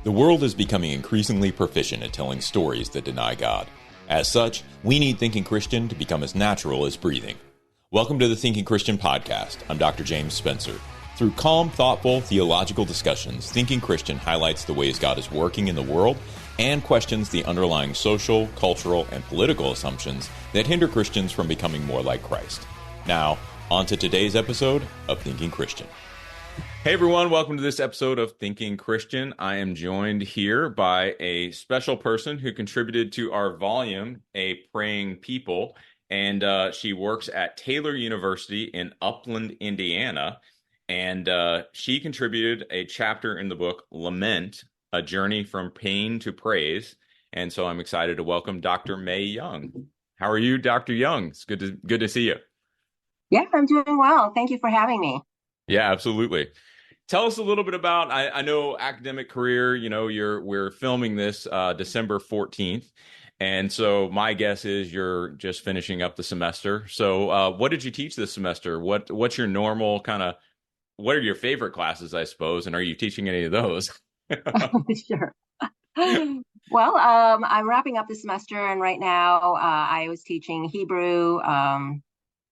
The world is becoming increasingly proficient at telling stories that deny God. As such, we need Thinking Christian to become as natural as breathing. Welcome to the Thinking Christian podcast. I'm Dr. James Spencer. Through calm, thoughtful, theological discussions, Thinking Christian highlights the ways God is working in the world and questions the underlying social, cultural, and political assumptions that hinder Christians from becoming more like Christ. Now, on to today's episode of Thinking Christian. Hey everyone, welcome to this episode of Thinking Christian. I am joined here by a special person who contributed to our volume, A Praying People, and she works at Taylor University in Upland, Indiana, and she contributed a chapter in the book Lament, A Journey from Pain to Praise, and so I'm excited to welcome Dr. May Young. How are you, Dr. Young? It's good to see you. Yeah, I'm doing well. Thank you for having me. Yeah, absolutely. Tell us a little bit about, I know academic career, we're filming this December 14th. And so my guess is you're just finishing up the semester. So what did you teach this semester? What's your normal what are your favorite classes, I suppose? And are you teaching any of those? Sure. Well, I'm wrapping up the semester, and right now I was teaching Hebrew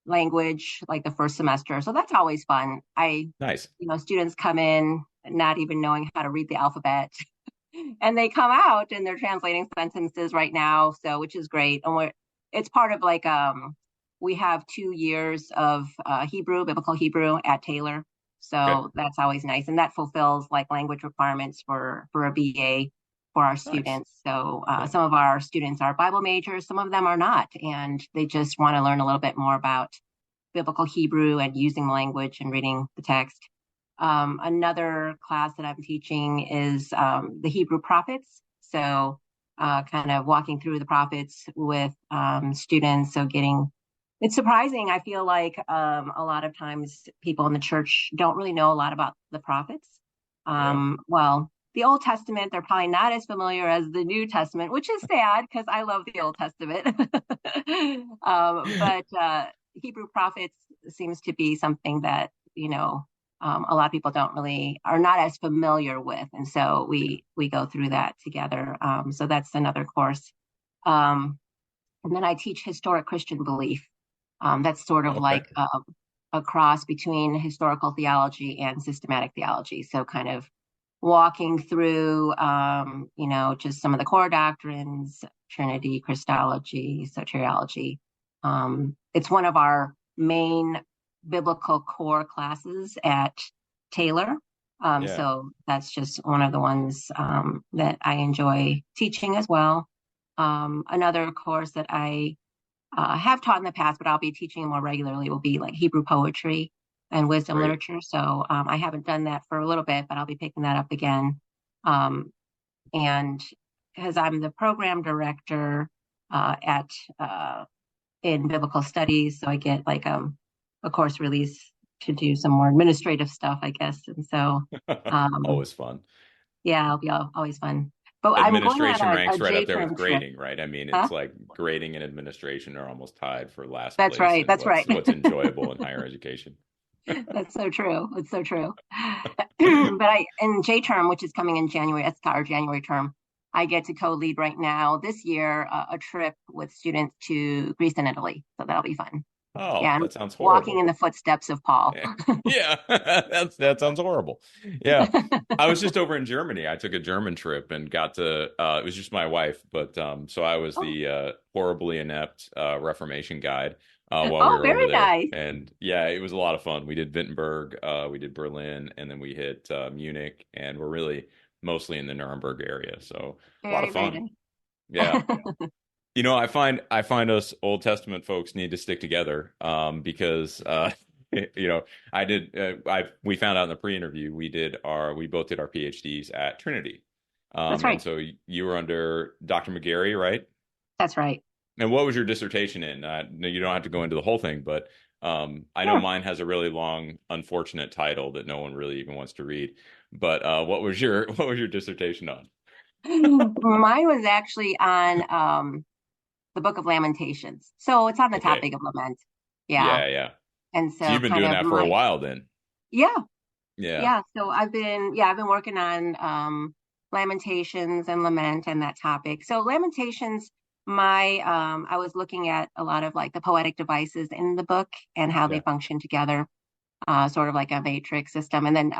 language like the first semester. So that's always fun. Nice. Students come in not even knowing how to read the alphabet and they come out and they're translating sentences right now. So, which is great. And it's part of we have 2 years of biblical Hebrew at Taylor. So That's always nice. And that fulfills like language requirements for a BA for our students. Nice. So Some of our students are Bible majors, some of them are not, and they just want to learn a little bit more about biblical Hebrew and using the language and reading the text. Another class that I'm teaching is the Hebrew prophets. So kind of walking through the prophets with students. So it's surprising. I feel like a lot of times people in the church don't really know a lot about the prophets. Well, the Old Testament, they're probably not as familiar as the New Testament, which is sad because I love the Old Testament. But Hebrew prophets seems to be something that, a lot of people are not as familiar with. And so we go through that together. So that's another course. And then I teach historic Christian belief. That's sort of like a cross between historical theology and systematic theology. So kind of walking through, just some of the core doctrines, Trinity, Christology, soteriology. It's one of our main biblical core classes at Taylor. So that's just one of the ones that I enjoy teaching as well. Another course that I have taught in the past, but I'll be teaching more regularly, will be like Hebrew poetry and wisdom literature. So I haven't done that for a little bit, but I'll be picking that up again. And because I'm the program director in biblical studies, so I get a course release to do some more administrative stuff, I guess. And so always fun. Yeah, it'll be always fun. But administration ranks right up there with trip. grading, right? I mean, it's like grading and administration are almost tied for last That's place. Right. That's right. What's enjoyable in higher education. That's so true. It's so true. But in J term, which is coming in January, that's our January term, I get to co-lead right now this year a trip with students to Greece and Italy. So that'll be fun. Oh, yeah, that sounds horrible. Walking in the footsteps of Paul. Yeah, that sounds horrible. Yeah, I was just over in Germany. I took a German trip and got to, it was just my wife, but so I was the horribly inept Reformation guide while we were over there. Nice. And yeah, it was a lot of fun. We did Wittenberg, we did Berlin, and then we hit Munich, and we're really mostly in the Nuremberg area. So a lot of fun. Yeah. I find us Old Testament folks need to stick together because we found out in the pre-interview we both did our PhDs at Trinity. That's right. And so you were under Dr. McGarry, right? That's right. And what was your dissertation in? You don't have to go into the whole thing, but I know mine has a really long, unfortunate title that no one really even wants to read. But what was your dissertation on? Mine was actually on the book of Lamentations. So it's on the topic of lament. Yeah. And so you've been doing that for a while then. Yeah. Yeah. So I've been working on Lamentations and Lament and that topic. So Lamentations, my I was looking at a lot of like the poetic devices in the book and how they Yeah. function together, sort of like a matrix system. And then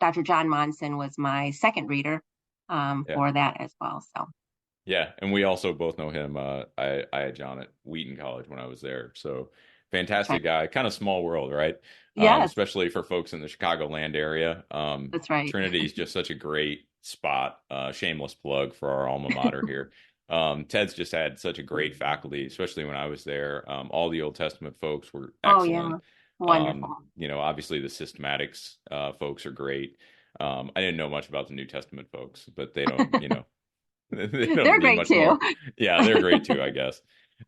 Dr. John Monson was my second reader Yeah. for that as well. So Yeah, and we also both know him. I had John at Wheaton College when I was there, so that's right. fantastic guy. Kind of small world, right? Yes, Especially for folks in the Chicagoland area. that's right. Trinity is just such a great spot. Shameless plug for our alma mater here. Ted's just had such a great faculty, especially when I was there. All the Old Testament folks were Oh excellent. yeah, wonderful. Obviously the systematics folks are great. I didn't know much about the New Testament folks, but they don't, they don't They're need great much too. more. Yeah, they're great too, I guess.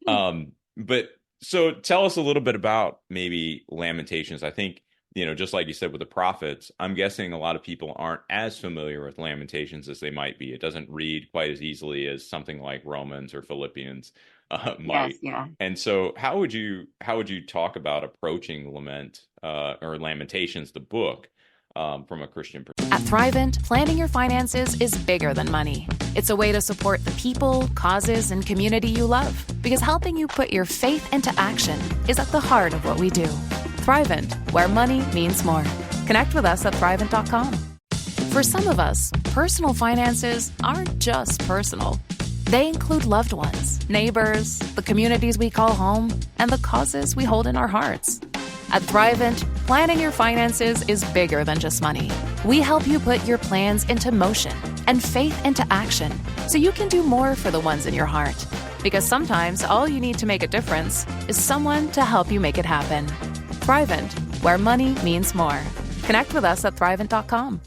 But so tell us a little bit about maybe Lamentations. I think, just like you said with the prophets, I'm guessing a lot of people aren't as familiar with Lamentations as they might be. It doesn't read quite as easily as something like Romans or Philippians Yes, might. yeah. And so how would you talk about approaching Lament or Lamentations, the book, from a Christian perspective? At Thrivent, planning your finances is bigger than money. It's a way to support the people, causes, and community you love. Because helping you put your faith into action is at the heart of what we do. Thrivent, where money means more. Connect with us at Thrivent.com. For some of us, personal finances aren't just personal. They include loved ones, neighbors, the communities we call home, and the causes we hold in our hearts. At Thrivent, planning your finances is bigger than just money. We help you put your plans into motion and faith into action so you can do more for the ones in your heart. Because sometimes all you need to make a difference is someone to help you make it happen. Thrivent, where money means more. Connect with us at Thrivent.com.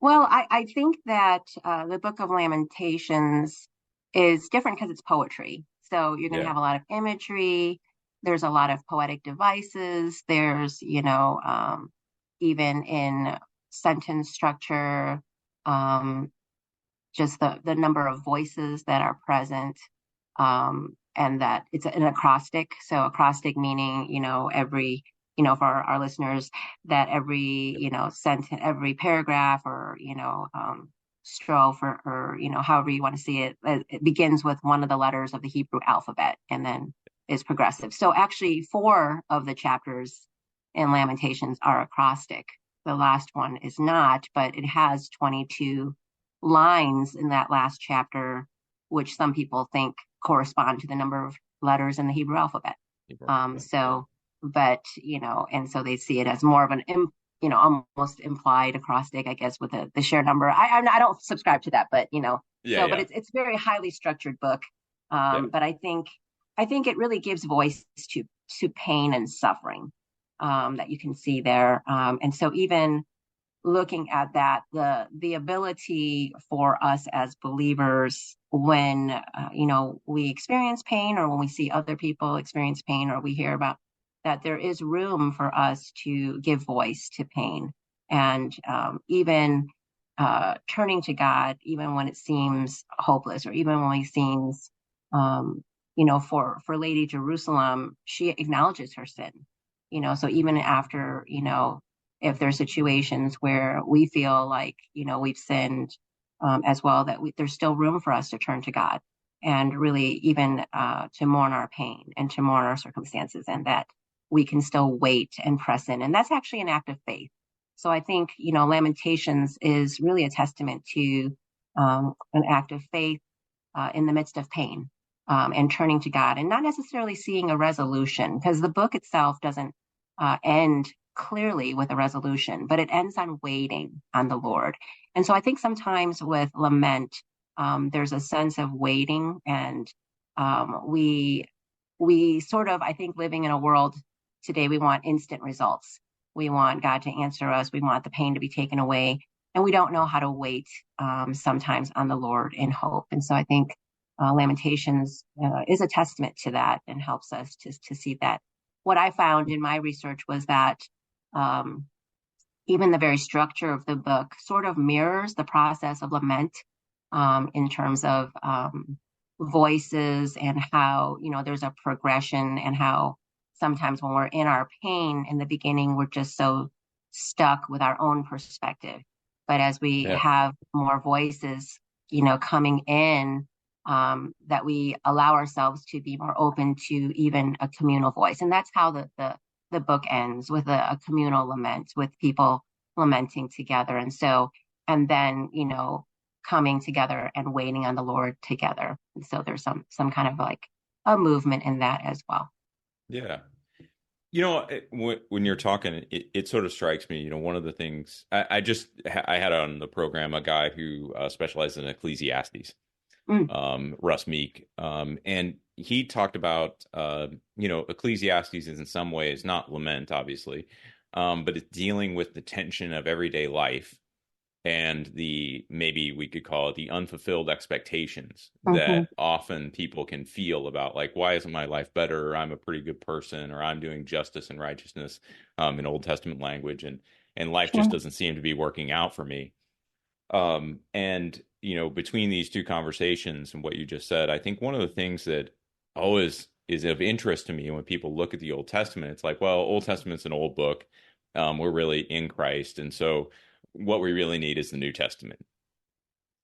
Well, I think that the Book of Lamentations is different because it's poetry. So you're going to Yeah. have a lot of imagery. There's a lot of poetic devices. There's, even in sentence structure, um, just the number of voices that are present, and that it's an acrostic. So acrostic meaning, every, for our listeners, that every, sentence, every paragraph or, strophe or, however you want to see it, it begins with one of the letters of the Hebrew alphabet and then is progressive. So actually 4 of the chapters in Lamentations are acrostic. The last one is not, but it has 22 lines in that last chapter, which some people think correspond to the number of letters in the Hebrew alphabet. So, but, and so they see it as more of an, almost implied acrostic, I guess, with the share number. I don't subscribe to that, but, Yeah, but yeah, it's very highly structured book. yeah. But I think it really gives voice to pain and suffering, that you can see there. And so even looking at that, the ability for us as believers when we experience pain or when we see other people experience pain or we hear about that, there is room for us to give voice to pain and even turning to God even when it seems hopeless or even when it seems for Lady Jerusalem, she acknowledges her sin, so even after if there's situations where we feel like, we've sinned as well, that there's still room for us to turn to God and really even to mourn our pain and to mourn our circumstances and that we can still wait and press in. And that's actually an act of faith. So I think, Lamentations is really a testament to an act of faith in the midst of pain, and turning to God and not necessarily seeing a resolution because the book itself doesn't end clearly with a resolution, but it ends on waiting on the Lord. And so I think sometimes with lament, there's a sense of waiting, and we sort of, I think, living in a world today, we want instant results. We want God to answer us. We want the pain to be taken away, and we don't know how to wait sometimes on the Lord in hope. And so I think Lamentations is a testament to that and helps us to see that. What I found in my research was that even the very structure of the book sort of mirrors the process of lament, in terms of voices and how, there's a progression and how sometimes when we're in our pain in the beginning, we're just so stuck with our own perspective. But as we Yeah. have more voices, coming in, that we allow ourselves to be more open to even a communal voice. And that's how the book ends, with a communal lament, with people lamenting together. And then, coming together and waiting on the Lord together. And so there's some kind of like a movement in that as well. Yeah. When you're talking, it sort of strikes me, one of the things I had on the program a guy who specializes in Ecclesiastes, Russ Meek. And he talked about, Ecclesiastes is in some ways not lament, obviously, but it's dealing with the tension of everyday life and maybe we could call it the unfulfilled expectations that often people can feel about, like, why isn't my life better? Or I'm a pretty good person, or I'm doing justice and righteousness, in Old Testament language, and life just doesn't seem to be working out for me. And between these two conversations and what you just said, I think one of the things that always is of interest to me when people look at the Old Testament, it's like, well, Old Testament's an old book. We're really in Christ, and so what we really need is the New Testament.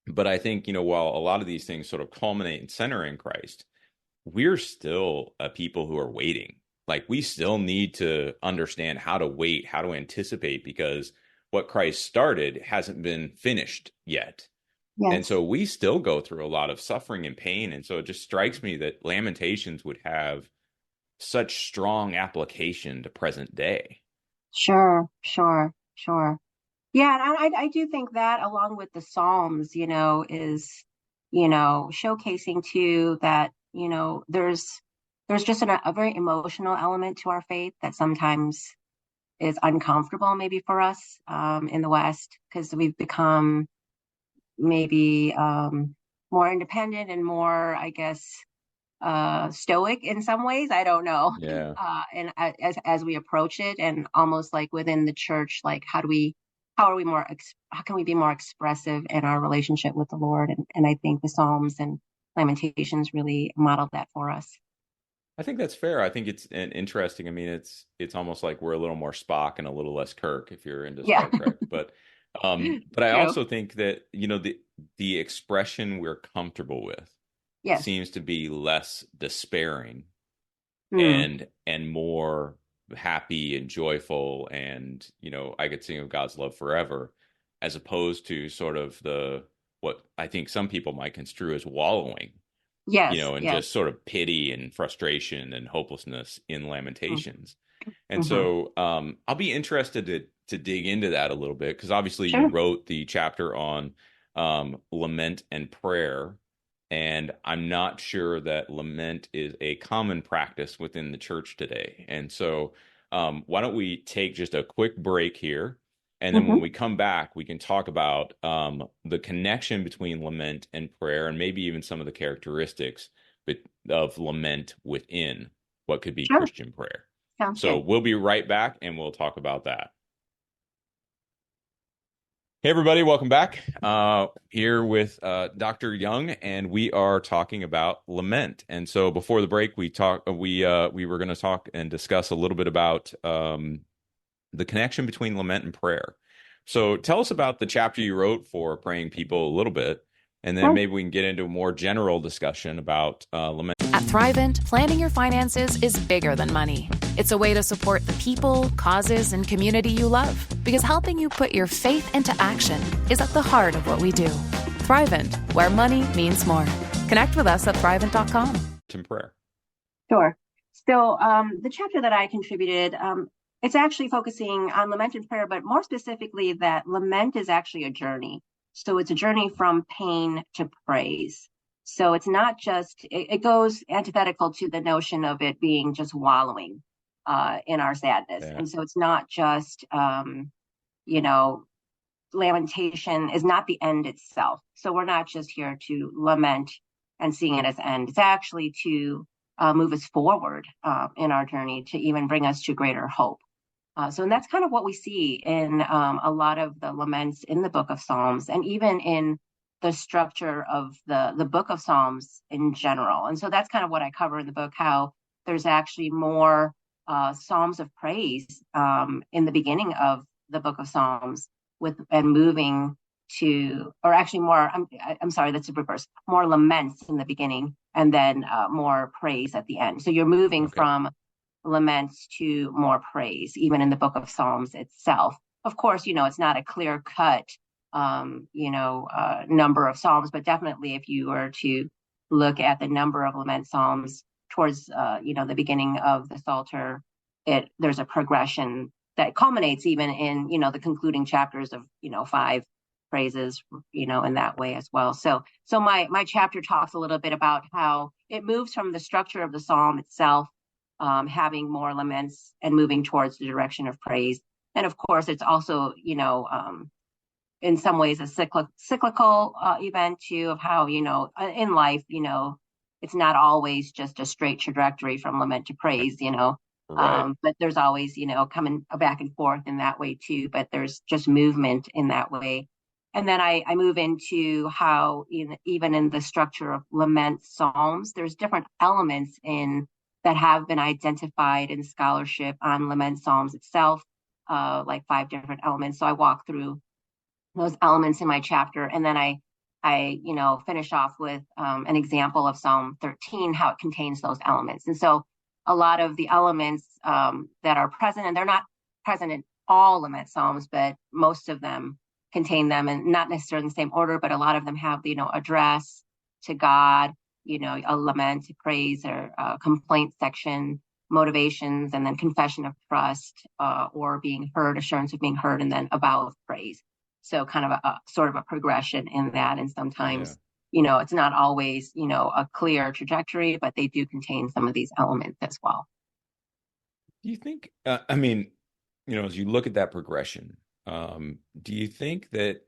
But I think, while a lot of these things sort of culminate and center in Christ, we're still a people who are waiting. Like, we still need to understand how to wait, how to anticipate, because what Christ started hasn't been finished yet. Yes. And so we still go through a lot of suffering and pain. And so it just strikes me that Lamentations would have such strong application to present day. Sure. Yeah, and I do think that, along with the Psalms, is, showcasing too that, there's just a very emotional element to our faith that sometimes is uncomfortable maybe for us, in the West, because we've become maybe more independent and more, I guess, stoic in some ways. I don't know. Yeah. And as we approach it, and almost like within the church, like how can we be more expressive in our relationship with the Lord? And I think the Psalms and Lamentations really model that for us. I think that's fair. I think it's interesting. I mean, it's almost like we're a little more Spock and a little less Kirk, if you're into Star Trek. But I also think that, the expression we're comfortable with seems to be less despairing and more happy and joyful, and I could sing of God's love forever, as opposed to sort of what I think some people might construe as wallowing, just sort of pity and frustration and hopelessness in Lamentations. And so I'll be interested to dig into that a little bit, because obviously you wrote the chapter on lament and prayer. And I'm not sure that lament is a common practice within the church today. And so why don't we take just a quick break here? And then when we come back, we can talk about the connection between lament and prayer, and maybe even some of the characteristics of lament within what could be Christian prayer. So we'll be right back, and we'll talk about that. Hey, everybody, welcome back. Here with Dr. Young, and we are talking about lament. And so before the break, we were going to talk and discuss a little bit about the connection between lament and prayer. So tell us about the chapter you wrote for praying people a little bit, and then maybe we can get into a more general discussion about lament. At Thrivent, planning your finances is bigger than money. It's a way to support the people, causes, and community you love, because helping you put your faith into action is at the heart of what we do. Thrivent, where money means more. Connect with us at thrivent.com. In prayer. Sure. So the chapter that I contributed, it's actually focusing on lament and prayer, but more specifically that lament is actually a journey. So it's a journey from pain to praise. So it's not just, it goes antithetical to the notion of it being just wallowing in our sadness. Yeah. And so it's not just, lamentation is not the end itself. So we're not just here to lament and seeing it as end. It's actually to move us forward in our journey, to even bring us to greater hope. And that's kind of what we see in a lot of the laments in the book of Psalms, and even in the structure of the book of Psalms in general. And so that's kind of what I cover in the book, how there's actually more Psalms of praise in the beginning of the book of Psalms and moving to, or actually more, I'm sorry, that's the reverse, more laments in the beginning and then more praise at the end. So you're moving from laments to more praise, even in the book of Psalms itself. Of course, it's not a clear cut, number of Psalms, but definitely if you were to look at the number of lament Psalms towards, the beginning of the Psalter, there's a progression that culminates even in, the concluding chapters of, 5 praises, in that way as well. So my chapter talks a little bit about how it moves from the structure of the Psalm itself, having more laments and moving towards the direction of praise. And of course, it's also, in some ways a cyclical event too, of how, in life, it's not always just a straight trajectory from lament to praise, Right. But there's always, coming back and forth in that way too, but there's just movement in that way. And then I move into how even in the structure of lament Psalms, there's different elements that have been identified in scholarship on lament Psalms itself, like 5 different elements. So I walk through those elements in my chapter, and then I finish off with an example of Psalm 13, how it contains those elements. And so a lot of the elements that are present, and they're not present in all lament Psalms, but most of them contain them, and not necessarily in the same order, but a lot of them have address to God, a lament, praise, or complaint section, motivations, and then confession of trust, or being heard, assurance of being heard, and then a vow of praise. So kind of a sort of a progression in that. And sometimes, it's not always, a clear trajectory, but they do contain some of these elements as well. Do you think, as you look at that progression, do you think that,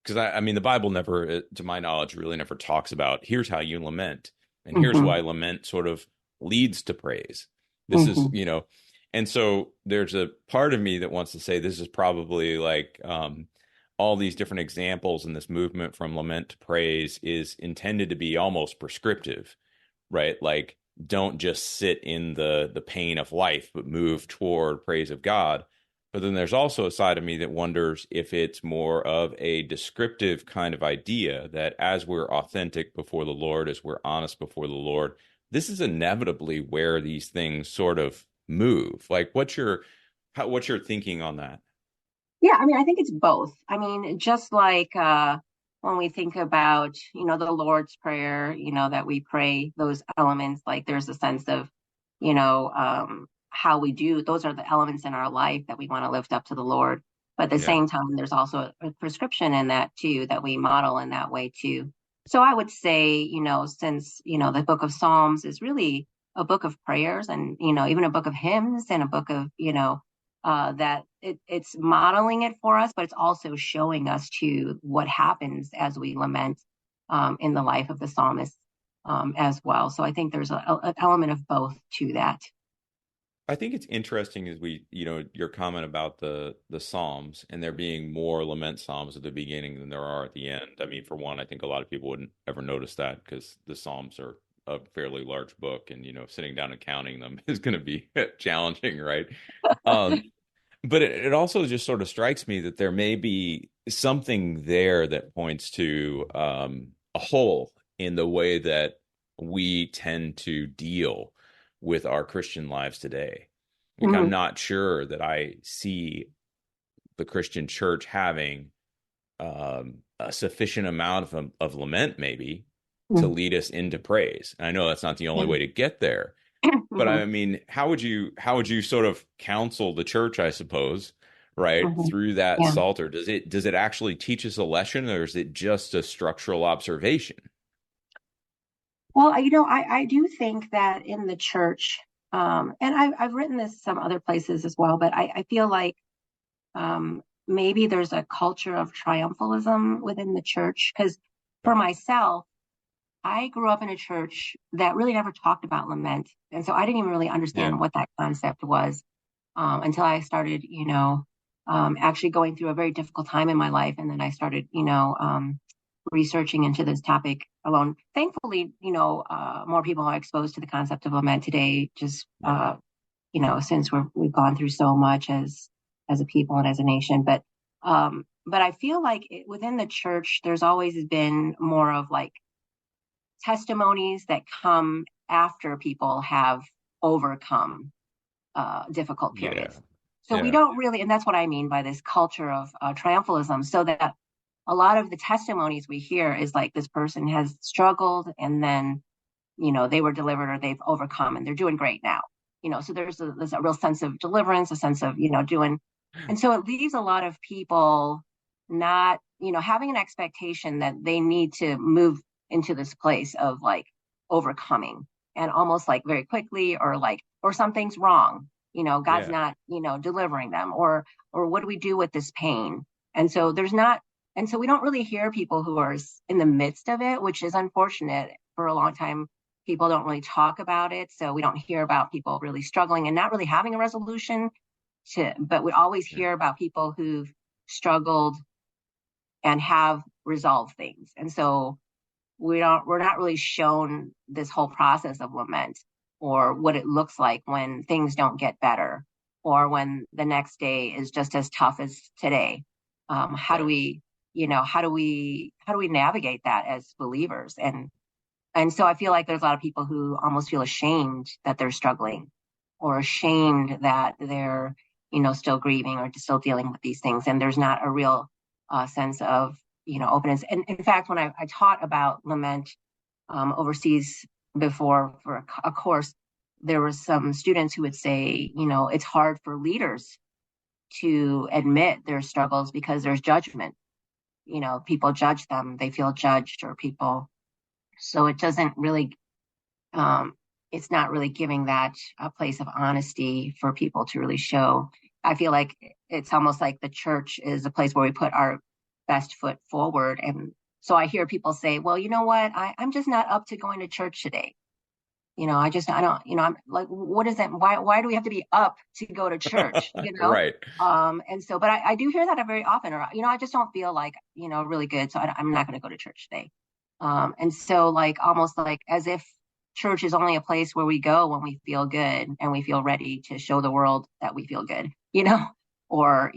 because the Bible never, to my knowledge, really never talks about here's how you lament and here's why lament sort of leads to praise. This is, and so there's a part of me that wants to say this is probably like all these different examples in this movement from lament to praise is intended to be almost prescriptive, right? Like, don't just sit in the pain of life, but move toward praise of God. But then there's also a side of me that wonders if it's more of a descriptive kind of idea that as we're authentic before the Lord, as we're honest before the Lord, this is inevitably where these things sort of move. Like, what's your thinking on that? Yeah, I think it's both. Just like when we think about, the Lord's Prayer, that we pray those elements, like there's a sense of, how we do, those are the elements in our life that we want to lift up to the Lord. But at the same time, there's also a prescription in that too, that we model in that way too. So I would say, since, the book of Psalms is really a book of prayers and, even a book of hymns and a book of, that it's modeling it for us, but it's also showing us to what happens as we lament in the life of the psalmist as well. So I think there's an element of both to that. I think it's interesting as your comment about the Psalms and there being more lament Psalms at the beginning than there are at the end. For one, I think a lot of people wouldn't ever notice that because the Psalms are a fairly large book and, sitting down and counting them is going to be challenging, right? But it also just sort of strikes me that there may be something there that points to a hole in the way that we tend to deal with our Christian lives today. Like, I'm not sure that I see the Christian church having a sufficient amount of lament, maybe, to lead us into praise. And I know that's not the only way to get there. But how would you sort of counsel the church, I suppose, right, through that Psalter? Does it actually teach us a lesson, or is it just a structural observation? Well, I do think that in the church, and I've written this some other places as well, but I feel like maybe there's a culture of triumphalism within the church. Because for myself, I grew up in a church that really never talked about lament. And so I didn't even really understand what that concept was until I started, actually going through a very difficult time in my life. And then I started, researching into this topic alone. Thankfully, more people are exposed to the concept of lament today, just, since we've gone through so much as a people and as a nation. But But I feel like within the church, there's always been more of like testimonies that come after people have overcome difficult periods. So we don't really, and that's what I mean by this culture of triumphalism, so that a lot of the testimonies we hear is like this person has struggled and then, they were delivered or they've overcome and they're doing great now. So there's a real sense of deliverance, a sense of, doing. And so it leaves a lot of people not, having an expectation that they need to move into this place of like overcoming, and almost like very quickly, or something's wrong. God's not, delivering them, or what do we do with this pain? And so we don't really hear people who are in the midst of it, which is unfortunate. For a long time, people don't really talk about it. So we don't hear about people really struggling and not really having a resolution but we always hear about people who've struggled and have resolved things. And so we're not really shown this whole process of lament, or what it looks like when things don't get better, or when the next day is just as tough as today. How do we navigate that as believers? And so I feel like there's a lot of people who almost feel ashamed that they're struggling, or ashamed that they're, still grieving or still dealing with these things. And there's not a real sense of, openness. And in fact, when I taught about lament overseas before for a course, there were some students who would say, it's hard for leaders to admit their struggles because there's judgment. People judge them, they feel judged, or people. So it doesn't really, it's not really giving that a place of honesty for people to really show. I feel like it's almost like the church is a place where we put our best foot forward. And so I hear people say, well, you know what, I'm just not up to going to church today. I'm like, what is that? Why do we have to be up to go to church? Right. And so, but I do hear that very often, or, I just don't feel like, really good. So I'm not going to go to church today. And so like, almost like as if church is only a place where we go when we feel good and we feel ready to show the world that we feel good, or,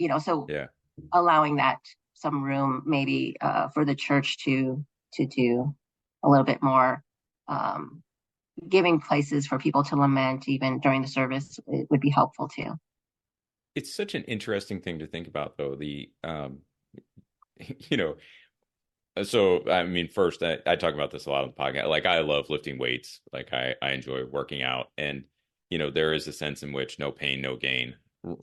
allowing that some room maybe, for the church to do a little bit more, giving places for people to lament even during the service, it would be helpful too. It's such an interesting thing to think about, though. So, I mean, first, I talk about this a lot on the podcast. Like, I love lifting weights. Like, I enjoy working out. And, there is a sense in which no pain, no gain,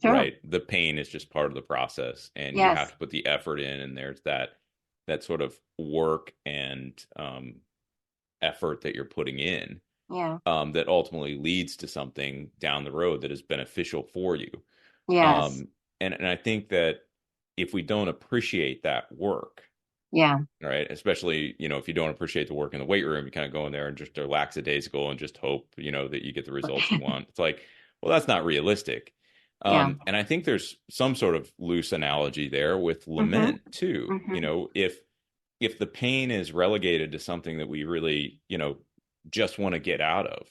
Sure. right? The pain is just part of the process. And Yes. you have to put the effort in. And there's that sort of work and effort that you're putting in. Yeah. That ultimately leads to something down the road that is beneficial for you. Yes. And I think that if we don't appreciate that work, Yeah. right, especially, if you don't appreciate the work in the weight room, you kind of go in there and just are lackadaisical and just hope, that you get the results you want. It's like, well, that's not realistic. And I think there's some sort of loose analogy there with lament too. Mm-hmm. If the pain is relegated to something that we really, just want to get out of,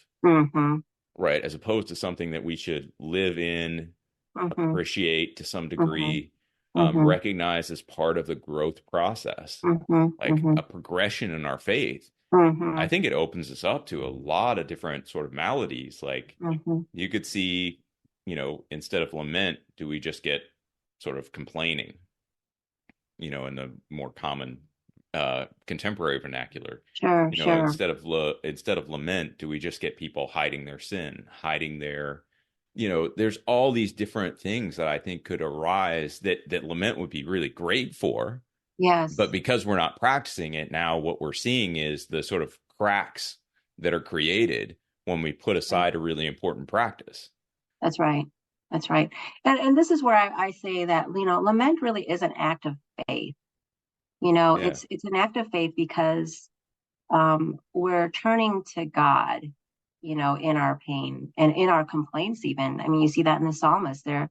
right, as opposed to something that we should live in, appreciate to some degree, recognize as part of the growth process, like a progression in our faith. I think it opens us up to a lot of different sort of maladies. Like you could see, instead of lament, do we just get sort of complaining, in the more common contemporary vernacular? Sure. Instead of lament, do we just get people hiding their sin, hiding their, there's all these different things that I think could arise that lament would be really great for. Yes. But because we're not practicing it now, what we're seeing is the sort of cracks that are created when we put aside a really important practice. That's right. And this is where I say that, lament really is an act of faith. It's an act of faith because we're turning to God, in our pain and in our complaints even. I mean, you see that in the psalmist. They're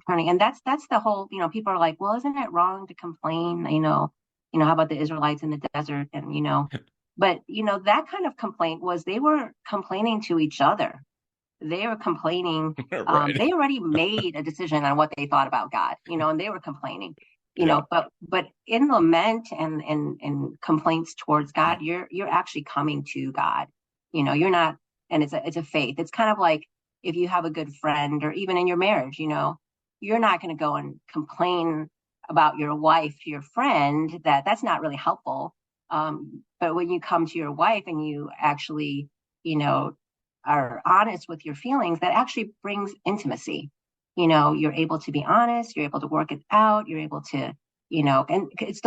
turning, and that's the whole, people are like, well, isn't it wrong to complain? How about the Israelites in the desert? And, but, that kind of complaint was, they were complaining to each other. They were complaining. Right. They already made a decision on what they thought about God, and they were complaining. Yeah. But in lament and complaints towards God, you're actually coming to God. You're not, and it's a faith. It's kind of like if you have a good friend, or even in your marriage, you're not going to go and complain about your wife to your friend. That's not really helpful. But when you come to your wife and you actually, are honest with your feelings, that actually brings intimacy. You're able to be honest, you're able to work it out, you're able to, and it's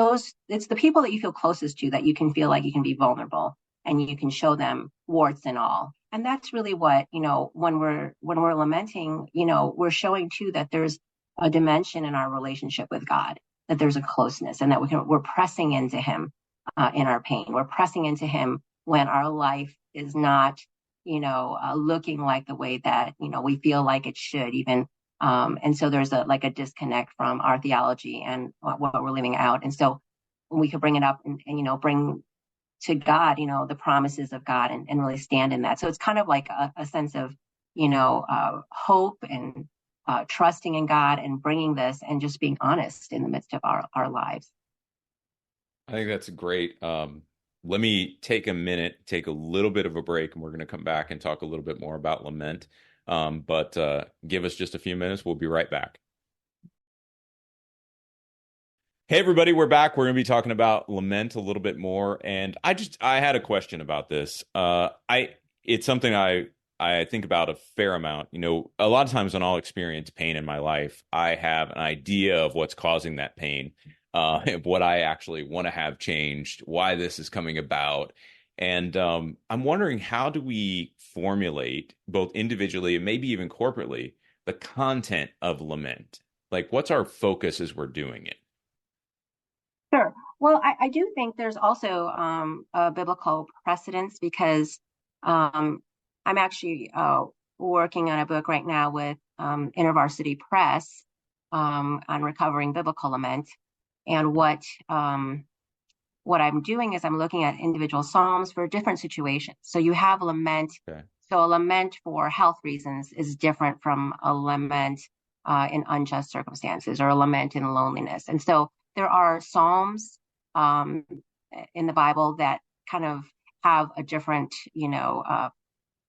the people that you feel closest to that you can feel like you can be vulnerable and you can show them warts and all. And that's really what, when we're lamenting, we're showing too that there's a dimension in our relationship with God, that there's a closeness, and that we're pressing into him in our pain. We're pressing into him when our life is not, looking like the way that, we feel like it should even. And so there's a disconnect from our theology and what we're living out. And so we could bring it up and bring to God, the promises of God, and really stand in that. So it's kind of like a sense of, hope and trusting in God and bringing this and just being honest in the midst of our lives. I think that's great. Let me take a minute, take a little bit of a break, and we're going to come back and talk a little bit more about lament. But give us just a few minutes. We'll be right back. Hey, everybody, we're back. We're going to be talking about lament a little bit more. And I had a question about this. It's something I think about a fair amount. A lot of times when I'll experience pain in my life, I have an idea of what's causing that pain, what I actually want to have changed, why this is coming about. And I'm wondering, how do we formulate, both individually and maybe even corporately, the content of lament? Like, what's our focus as we're doing it? Sure. Well, I do think there's also a biblical precedence, because I'm actually working on a book right now with InterVarsity Press on recovering biblical lament. And what I'm doing is I'm looking at individual psalms for different situations. So you have lament. Okay. So a lament for health reasons is different from a lament in unjust circumstances, or a lament in loneliness. And so there are psalms in the Bible that kind of have a different,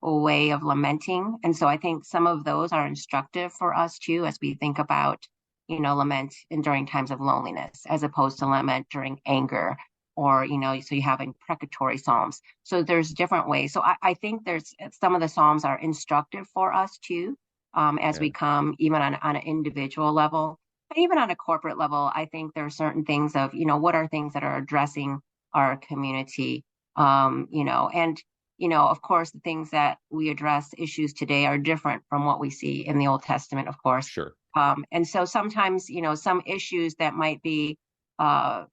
way of lamenting. And so I think some of those are instructive for us too, as we think about, lament during times of loneliness, as opposed to lament during anger, or, so you have imprecatory psalms. So there's different ways. So I think there's some of the psalms are instructive for us too, as we come even on an individual level. But even on a corporate level, I think there are certain things of, what are things that are addressing our community, and, of course, the things that we address issues today are different from what we see in the Old Testament, of course. Sure. And so sometimes, some issues that might be,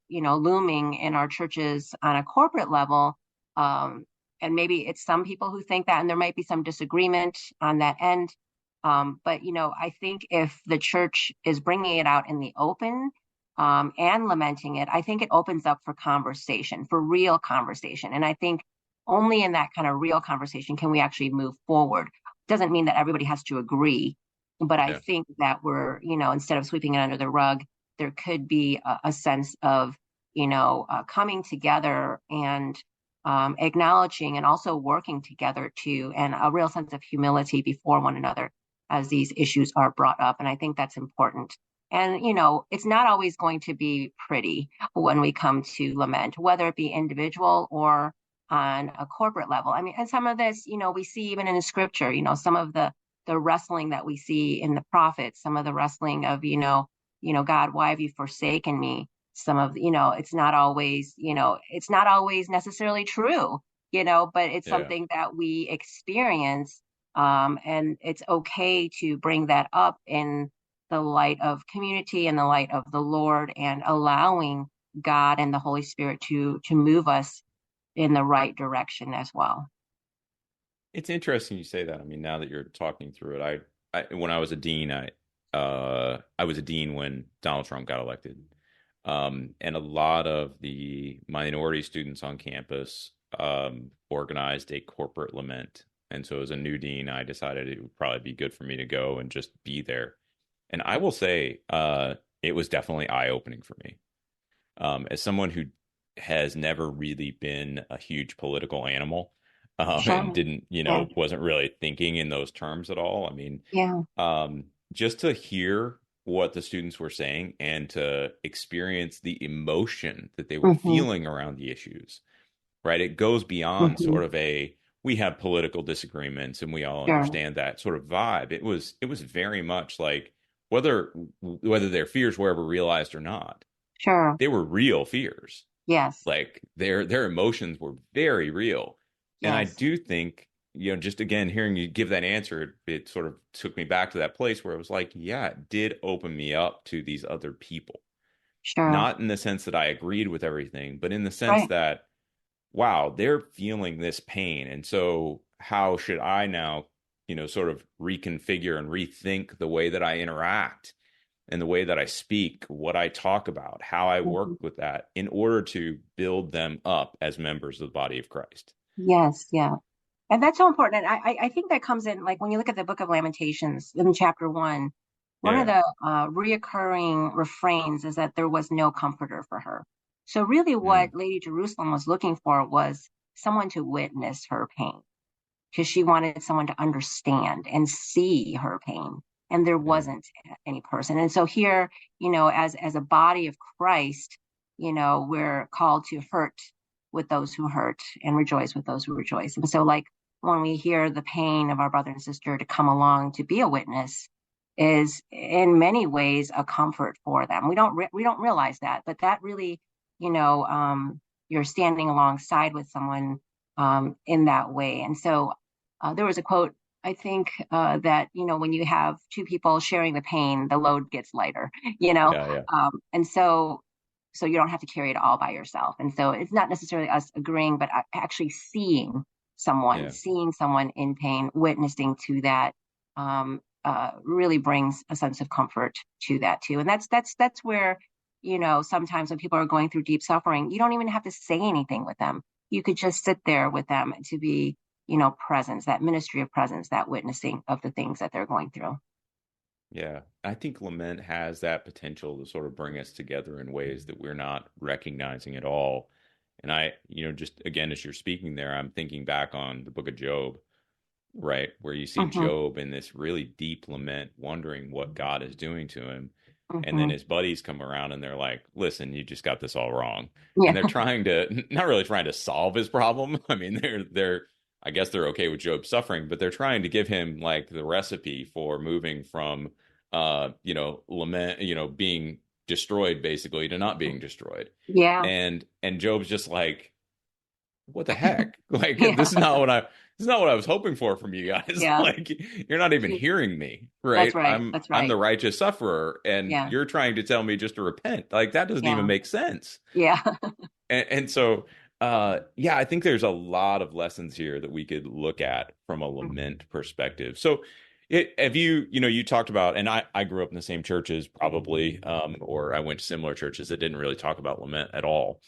looming in our churches on a corporate level, and maybe it's some people who think that, and there might be some disagreement on that end. But, I think if the church is bringing it out in the open and lamenting it, I think it opens up for conversation, for real conversation. And I think only in that kind of real conversation can we actually move forward. Doesn't mean that everybody has to agree, but I think that we're, instead of sweeping it under the rug, there could be a sense of, coming together and acknowledging and also working together too, and a real sense of humility before one another as these issues are brought up. And I think that's important. And, it's not always going to be pretty when we come to lament, whether it be individual or on a corporate level. I mean, and some of this, we see even in scripture, some of the wrestling that we see in the prophets, some of the wrestling of, God, why have you forsaken me? Some of, it's not always, it's not always necessarily true, but it's something that we experience. And it's okay to bring that up in the light of community and the light of the Lord, and allowing God and the Holy Spirit to move us in the right direction as well. It's interesting you say that. I mean, now that you're talking through it, when I was a dean, I was a dean when Donald Trump got elected. And a lot of the minority students on campus organized a corporate lament. And so as a new dean, I decided it would probably be good for me to go and just be there. And I will say, it was definitely eye-opening for me. As someone who has never really been a huge political animal, and Sure. didn't, Yeah. wasn't really thinking in those terms at all. I mean, Yeah. just to hear what the students were saying and to experience the emotion that they were Hmm. feeling around the issues, right? It goes beyond Hmm. sort of we have political disagreements and we all Sure. understand that sort of vibe. It was very much like whether their fears were ever realized or not, Sure. they were real fears. Yes. Like their emotions were very real. And I Yes. do think, just again hearing you give that answer, it sort of took me back to that place where it was like, yeah, it did open me up to these other people. Sure. Not in the sense that I agreed with everything, but in the sense Right. that, wow, they're feeling this pain. And so how should I now, sort of reconfigure and rethink the way that I interact and the way that I speak, what I talk about, how I work Hmm. with that in order to build them up as members of the body of Christ. Yes. Yeah. And that's so important. And I think that comes in, like when you look at the book of Lamentations in chapter 1, one of Yeah. the reoccurring refrains is that there was no comforter for her. So really Mm, what Lady Jerusalem was looking for was someone to witness her pain, because she wanted someone to understand and see her pain. And there yeah. wasn't any person. And so here, as a body of Christ, we're called to hurt with those who hurt and rejoice with those who rejoice. And so, like, when we hear the pain of our brother and sister, to come along to be a witness is in many ways a comfort for them. We don't realize that, but that really, you're standing alongside with someone in that way. And so there was a quote, I think, that, when you have two people sharing the pain, the load gets lighter, you know? Yeah. Yeah. And so you don't have to carry it all by yourself. And so it's not necessarily us agreeing, but actually Yeah. seeing someone in pain, witnessing to that, really brings a sense of comfort to that too. And that's where, sometimes when people are going through deep suffering, you don't even have to say anything with them. You could just sit there with them to be, presence, that ministry of presence, that witnessing of the things that they're going through. Yeah. I think lament has that potential to sort of bring us together in ways that we're not recognizing at all. And just again, as you're speaking there, I'm thinking back on the book of Job, right? Where you see Hmm. Job in this really deep lament, wondering what God is doing to him. And then Hmm. his buddies come around and they're like, listen, you just got this all wrong. And Yeah. they're trying to, not really trying to solve his problem. I mean, I guess they're okay with Job suffering, but they're trying to give him like the recipe for moving from, lament, being destroyed basically to not being destroyed. Yeah. And Job's just like, what the heck? Like Yeah. this is not what I was hoping for from you guys. Yeah. Like you're not even hearing me, That's right? right. That's I'm right. the righteous sufferer and Yeah. you're trying to tell me just to repent. Like that doesn't even Yeah. make sense. Yeah. And so yeah, I think there's a lot of lessons here that we could look at from a lament perspective. So have you talked about, and I grew up in the same churches probably, or I went to similar churches that didn't really talk about lament at all.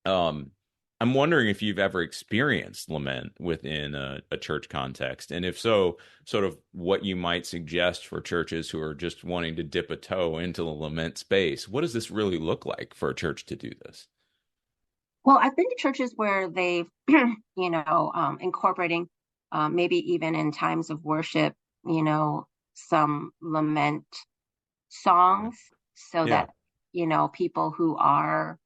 Um, I'm wondering if you've ever experienced lament within a church context, and if so, sort of what you might suggest for churches who are just wanting to dip a toe into the lament space. What does this really look like for a church to do this? Well, I've been to churches where they've, incorporating, maybe even in times of worship, some lament songs, so Yeah, that, people who are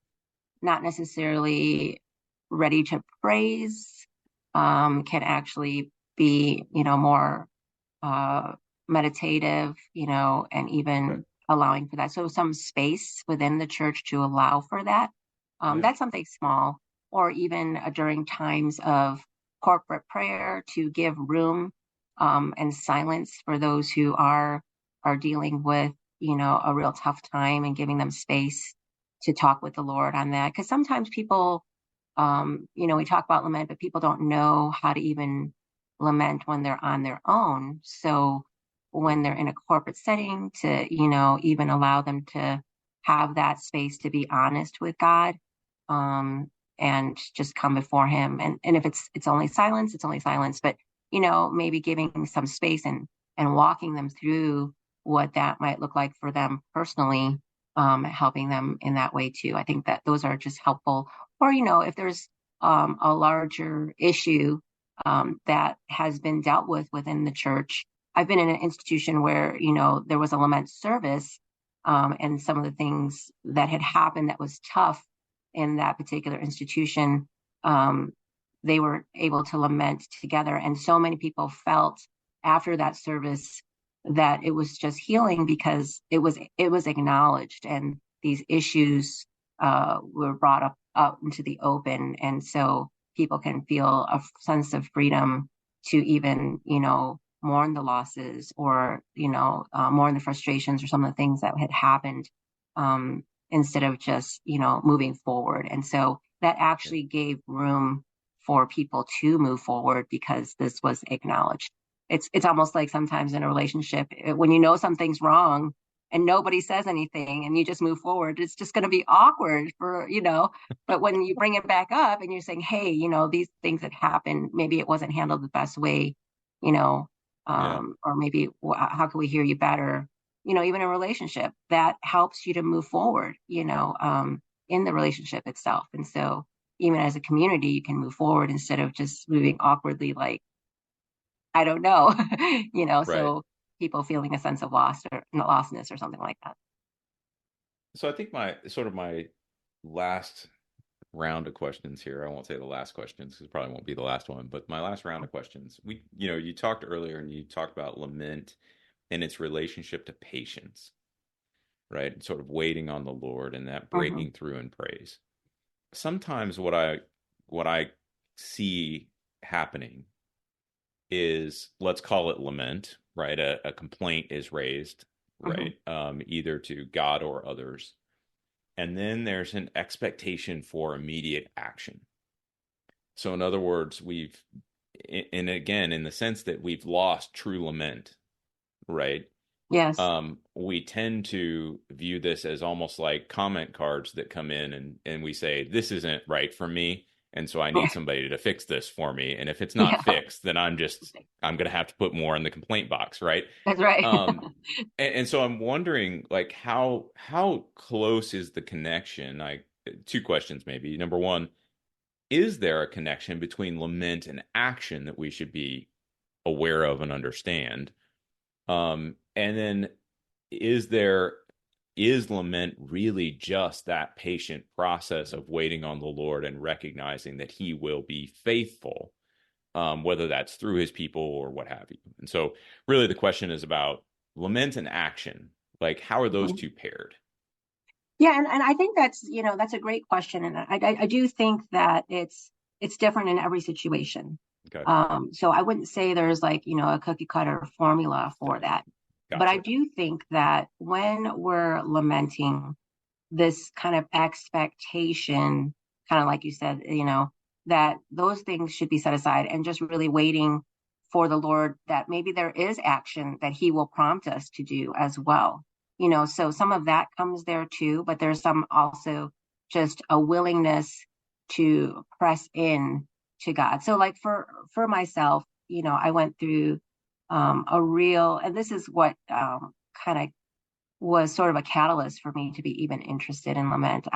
not necessarily ready to praise, can actually be, more uh, meditative, and okay. even allowing for that. So some space within the church to allow for that. Yeah, That's something small, or even during times of corporate prayer to give room, and silence for those who are dealing with, a real tough time, and giving them space to talk with the Lord on that. Because sometimes people, we talk about lament, but people don't know how to even lament when they're on their own. So when they're in a corporate setting, to, even allow them to have that space to be honest with God, and just come before Him. And if it's only silence, it's only silence. But, maybe giving some space, and walking them through what that might look like for them personally, helping them in that way too. I think that those are just helpful. Or, if there's a larger issue that has been dealt with within the church. I've been in an institution where, there was a lament service, and some of the things that had happened that was tough in that particular institution, they were able to lament together. And so many people felt after that service that it was just healing because it was acknowledged, and these issues were brought up into the open. And so people can feel a sense of freedom to even, mourn the losses, or, mourn the frustrations or some of the things that had happened, instead of just, moving forward. And so that actually gave room for people to move forward because this was acknowledged. It's almost like sometimes in a relationship, when something's wrong and nobody says anything and you just move forward, it's just going to be awkward but when you bring it back up and you're saying, hey, these things that happened, maybe it wasn't handled the best way, or maybe how can we hear you better? Even in a relationship, that helps you to move forward, in the relationship itself. And so even as a community, you can move forward instead of just moving awkwardly, like, I don't know, Right. So people feeling a sense of loss or lostness or something like that. So I think my last round of questions here, I won't say the last questions because it probably won't be the last one, but my last round of questions, you talked earlier and you talked about lament and its relationship to patience, right? Sort of waiting on the Lord and that breaking through in praise. Sometimes what I see happening is, let's call it lament, right? A complaint is raised, right? Either to God or others. And then there's an expectation for immediate action. So in other words, and again, in the sense that we've lost true lament, right? Yes. We tend to view this as almost like comment cards that come in and we say, this isn't right for me. And so I need somebody to fix this for me. And if it's not fixed, then I'm going to have to put more in the complaint box, right? That's right. And so I'm wondering, like, how close is the connection? Two questions maybe. Number one, is there a connection between lament and action that we should be aware of and understand? And then is lament really just that patient process of waiting on the Lord and recognizing that he will be faithful, whether that's through his people or what have you? And so really the question is about lament and action. Like, how are those two paired? Yeah. And I think that's a great question. And I do think that it's different in every situation. Okay. So I wouldn't say there's like, a cookie cutter formula for that. Gotcha. But I do think that when we're lamenting, this kind of expectation, kind of like you said, that those things should be set aside and just really waiting for the Lord, that maybe there is action that he will prompt us to do as well. So some of that comes there too, but there's some also just a willingness to press in to God. So like for myself, I went through and this is what kind of was sort of a catalyst for me to be even interested in lament.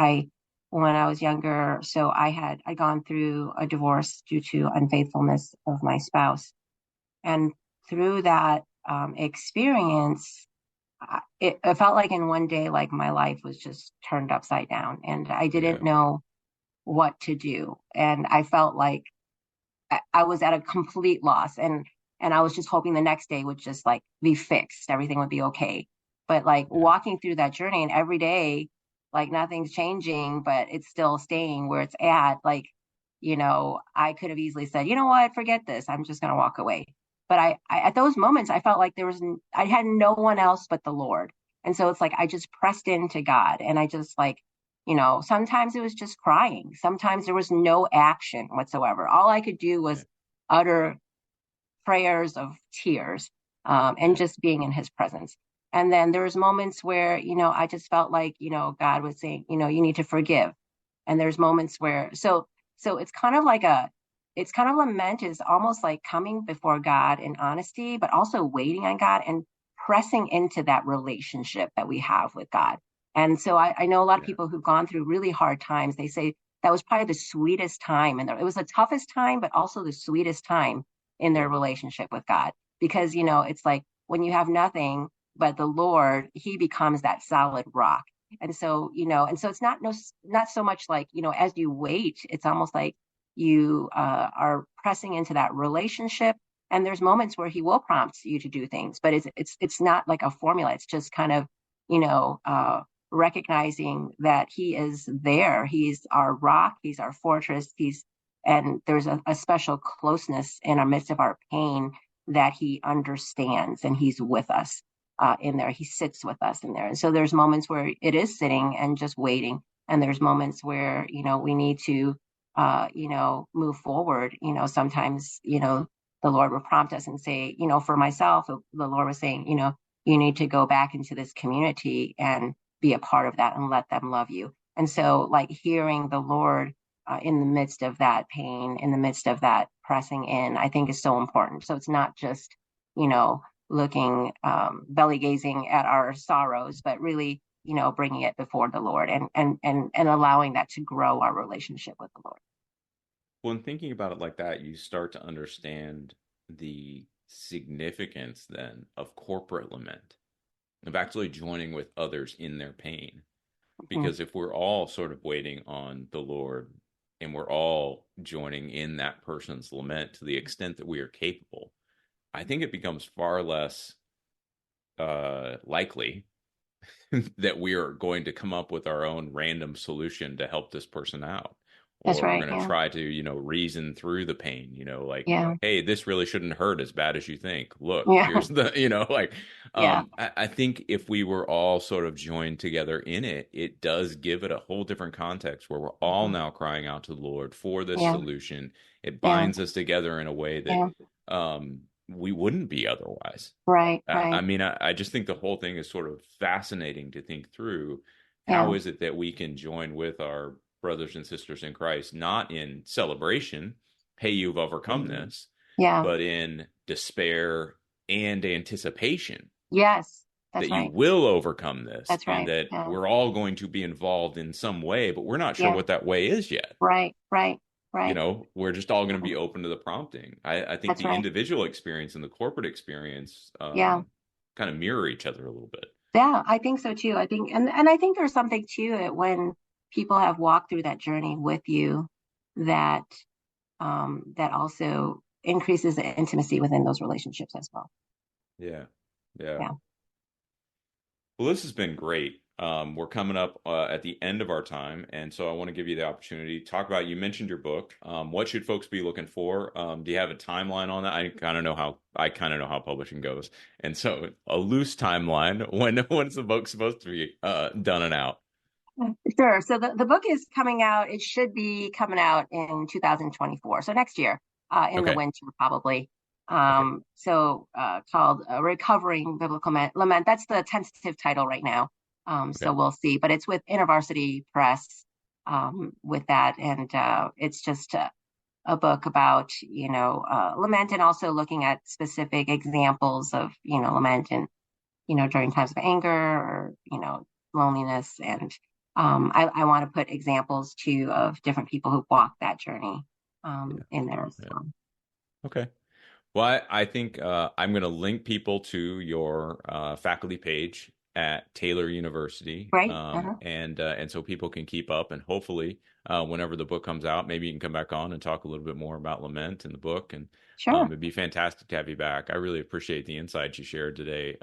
When I was younger, so I'd gone through a divorce due to unfaithfulness of my spouse. And through that experience, it felt like in one day, like my life was just turned upside down and I didn't know what to do. And I felt like I was at a complete loss, and I was just hoping the next day would just like be fixed. Everything would be okay. But like walking through that journey, and every day, like nothing's changing, but it's still staying where it's at. Like, I could have easily said, you know what, forget this. I'm just going to walk away. But I at those moments, I felt like I had no one else but the Lord. And so it's like, I just pressed into God, and I just like, sometimes it was just crying. Sometimes there was no action whatsoever. All I could do was utter prayers of tears, and just being in his presence. And then there was moments where, I just felt like, God was saying, you need to forgive. And there's moments where, so it's kind of like lament is almost like coming before God in honesty, but also waiting on God and pressing into that relationship that we have with God. And so I know a lot of Yeah. people who've gone through really hard times. They say that was probably the sweetest time, and it was the toughest time, but also the sweetest time in their Yeah. relationship with God. Because, it's like when you have nothing but the Lord, He becomes that solid rock. And so, it's not so much like, as you wait, it's almost like you are pressing into that relationship. And there's moments where He will prompt you to do things, but it's not like a formula. It's just kind of, you know, uh, recognizing that He is there. He's our rock. He's our fortress. And there's a special closeness in our midst of our pain that He understands, and He's with us in there. He sits with us in there. And so there's moments where it is sitting and just waiting. And there's moments where, we need to, move forward. Sometimes, the Lord will prompt us and say, for myself, the Lord was saying, you need to go back into this community and be a part of that and let them love you. And so, like, hearing the Lord in the midst of that pain, in the midst of that pressing in, I think is so important. So it's not just, looking, belly gazing at our sorrows, but really, bringing it before the Lord and allowing that to grow our relationship with the Lord. When thinking about it like that, you start to understand the significance then of corporate lament, of actually joining with others in their pain. Because if we're all sort of waiting on the Lord and we're all joining in that person's lament to the extent that we are capable, I think it becomes far less likely that we are going to come up with our own random solution to help this person out. That's Or we're right. going to Yeah. try to, reason through the pain, like, Yeah. hey, this really shouldn't hurt as bad as you think. Look, Yeah. here's the, like, Yeah. I think if we were all sort of joined together in it, it does give it a whole different context where we're all now crying out to the Lord for this Yeah. solution. It Yeah. binds us together in a way that Yeah. we wouldn't be otherwise. Right. I Right. mean, I just think the whole thing is sort of fascinating to think through. How Yeah. is it that we can join with our brothers and sisters in Christ, not in celebration, hey, you've overcome this, Yeah. but in despair and anticipation Yes. That's that you right. will overcome this That's and right. that Yeah. we're all going to be involved in some way, but we're not sure Yeah. what that way is yet. Right. Right. Right. We're just all going to be open to the prompting. I think That's the right. individual experience and the corporate experience Yeah. kind of mirror each other a little bit. Yeah, I think so too. I think, and I think there's something to it when people have walked through that journey with you that that also increases the intimacy within those relationships as well. Yeah. Yeah. Yeah. Well, this has been great. We're coming up at the end of our time, and so I want to give you the opportunity to talk about. You mentioned your book. What should folks be looking for? Do you have a timeline on that? I kind of know how publishing goes, and so a loose timeline. When's the book supposed to be done and out? Sure. So the book is coming out. It should be coming out in 2024. So next year, in the Okay. winter, probably. Okay. Called Recovering Biblical Lament. That's the tentative title right now. So Okay. we'll see. But it's with InterVarsity Press with that. And it's just a book about, lament, and also looking at specific examples of, lament and, during times of anger or, loneliness. And I want to put examples too of different people who've walked that journey Yeah. in there as Yeah. well. Okay. Well, I think I'm going to link people to your faculty page at Taylor University, Right? and so people can keep up, and hopefully, whenever the book comes out, maybe you can come back on and talk a little bit more about Lament and the book, and Sure. it'd be fantastic to have you back. I really appreciate the insights you shared today.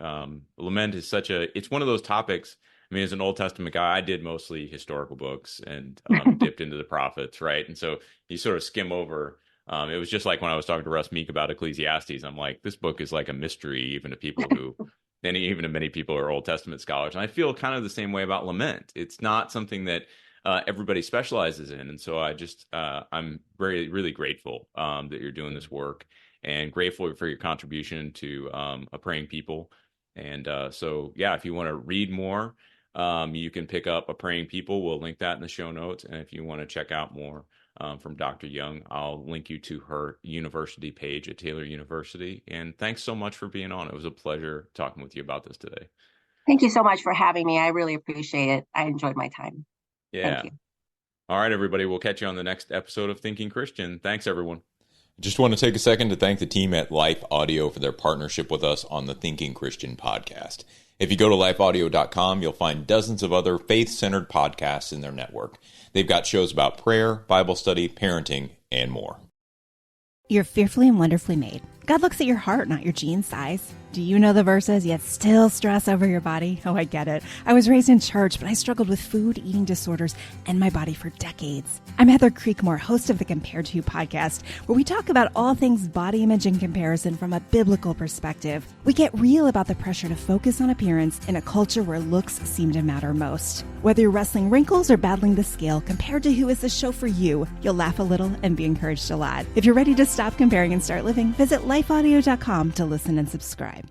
Lament is it's one of those topics. I mean, as an Old Testament guy, I did mostly historical books and dipped into the prophets, right? And so you sort of skim over. It was just like when I was talking to Russ Meek about Ecclesiastes. I'm like, this book is like a mystery, even to people who, and even to many people who are Old Testament scholars. And I feel kind of the same way about Lament. It's not something that everybody specializes in. And so I'm really grateful that you're doing this work, and grateful for your contribution to a praying people. And so, yeah, if you want to read more, you can pick up A Praying People. We'll link that in the show notes. And if you want to check out more from Dr. Young, I'll link you to her university page at Taylor University. And thanks so much for being on. It was a pleasure talking with you about this today. Thank you so much for having me. I really appreciate it. I enjoyed my time. Yeah. Thank you. All right, everybody. We'll catch you on the next episode of Thinking Christian. Thanks, everyone. Just want to take a second to thank the team at Life Audio for their partnership with us on the Thinking Christian podcast. If you go to lifeaudio.com, you'll find dozens of other faith-centered podcasts in their network. They've got shows about prayer, Bible study, parenting, and more. You're fearfully and wonderfully made. God looks at your heart, not your jean size. Do you know the verses, yet still stress over your body? Oh, I get it. I was raised in church, but I struggled with food, eating disorders, and my body for decades. I'm Heather Creekmore, host of the Compared to You podcast, where we talk about all things body image and comparison from a biblical perspective. We get real about the pressure to focus on appearance in a culture where looks seem to matter most. Whether you're wrestling wrinkles or battling the scale, Compared to Who is the show for you. You'll laugh a little and be encouraged a lot. If you're ready to stop comparing and start living, visit lifeaudio.com to listen and subscribe.